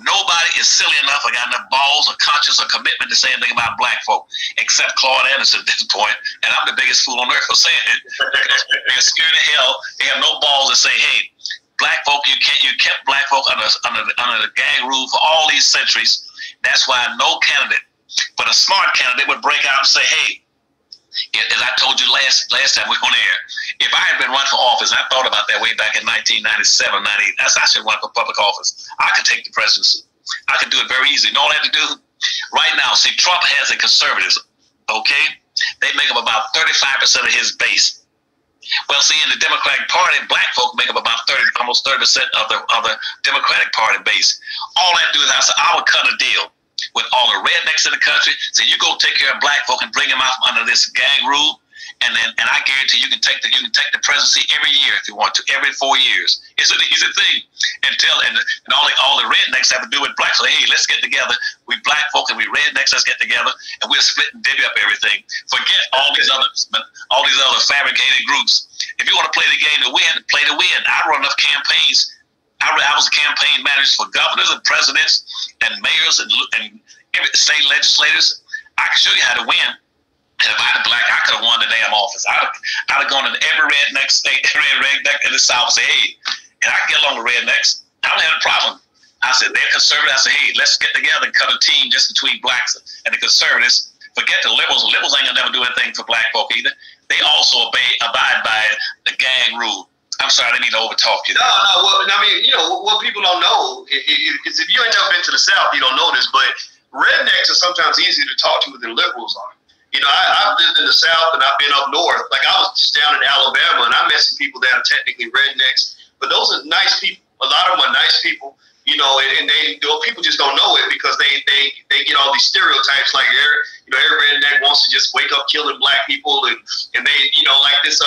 Nobody is silly enough or got enough balls or conscience or commitment to say anything about black folk, except Claud Anderson at this point. And I'm the biggest fool on earth for saying it. They're scared to hell. They have no balls to say, hey, black folk, you kept black folk under the gag rule for all these centuries. That's why no candidate, but a smart candidate, would break out and say, hey, as I told you last time we were on air, if I had been run for office, and I thought about that way back in 1997, 98, I should run for public office. I could take the presidency. I could do it very easily. You know what I have to do? Right now, see, Trump has a conservatives, okay? They make up about 35% of his base. Well, see, in the Democratic Party, black folk make up about almost 30% of the Democratic Party base. All I do is I would cut a deal with all the rednecks in the country. So you go take care of black folk and bring them out from under this gag rule, and I guarantee you can take the presidency every year if you want to, every 4 years. It's an easy thing. And all the rednecks have to do with blacks. So hey, let's get together. We black folk and we rednecks, let's get together, and we'll split and divvy up everything. Forget all these other fabricated groups. If you want to play the game to win, play to win. I run enough campaigns. I was a campaign manager for governors and presidents and mayors and state legislators. I can show you how to win. And if I had black, I could have won the damn office. I'd have gone into every redneck state, every redneck in the South and say, hey, and I can get along with rednecks. I don't have a problem. I said, they're conservative. I said, hey, let's get together and cut a team just between blacks and the conservatives. Forget the liberals. The liberals ain't going to never do anything for black folk either. They also abide by the gag rule. I'm sorry, I didn't mean to overtalk you. No. Well, I mean, you know, what people don't know is if you ain't never been to the South, you don't know this, but rednecks are sometimes easier to talk to than liberals are. You know, I've lived in the South and I've been up north. Like I was just down in Alabama and I met some people that are technically rednecks, but those are nice people. A lot of them are nice people, you know, and people just don't know it because they get all these stereotypes like every redneck wants to just wake up killing black people and they, you know, like this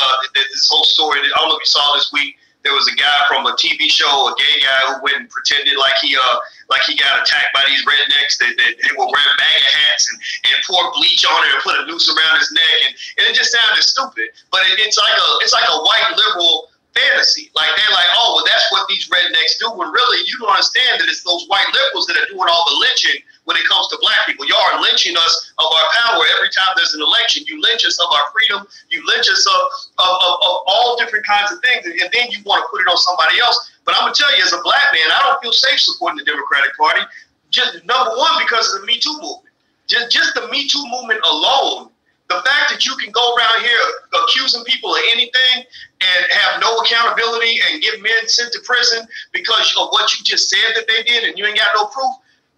whole story. I don't know if you saw this week. There was a guy from a TV show, a gay guy who went and pretended like he got attacked by these rednecks that were wearing MAGA hats and poured bleach on it and put a noose around his neck and it just sounded stupid. But it's like a white liberal fantasy. Like they're like, oh, well, that's what these rednecks do. When really you don't understand that it's those white liberals that are doing all the lynching when it comes to black people. Y'all are lynching us of our power every time there's an election. You lynch us of our freedom. You lynch us of all different kinds of things. And then you want to put it on somebody else. But I'm going to tell you, as a black man, I don't feel safe supporting the Democratic Party. Just number one, because of the Me Too movement. Just the Me Too movement alone. The fact that you can go around here accusing people of anything and have no accountability and get men sent to prison because of what you just said that they did and you ain't got no proof,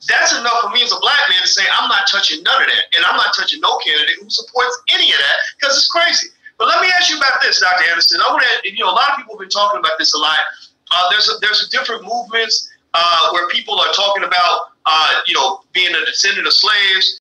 that's enough for me as a black man to say I'm not touching none of that. And I'm not touching no candidate who supports any of that because it's crazy. But let me ask you about this, Dr. Anderson. I want to, you know, a lot of people have been talking about this a lot. There's different movements where people are talking about, you know, being a descendant of slaves.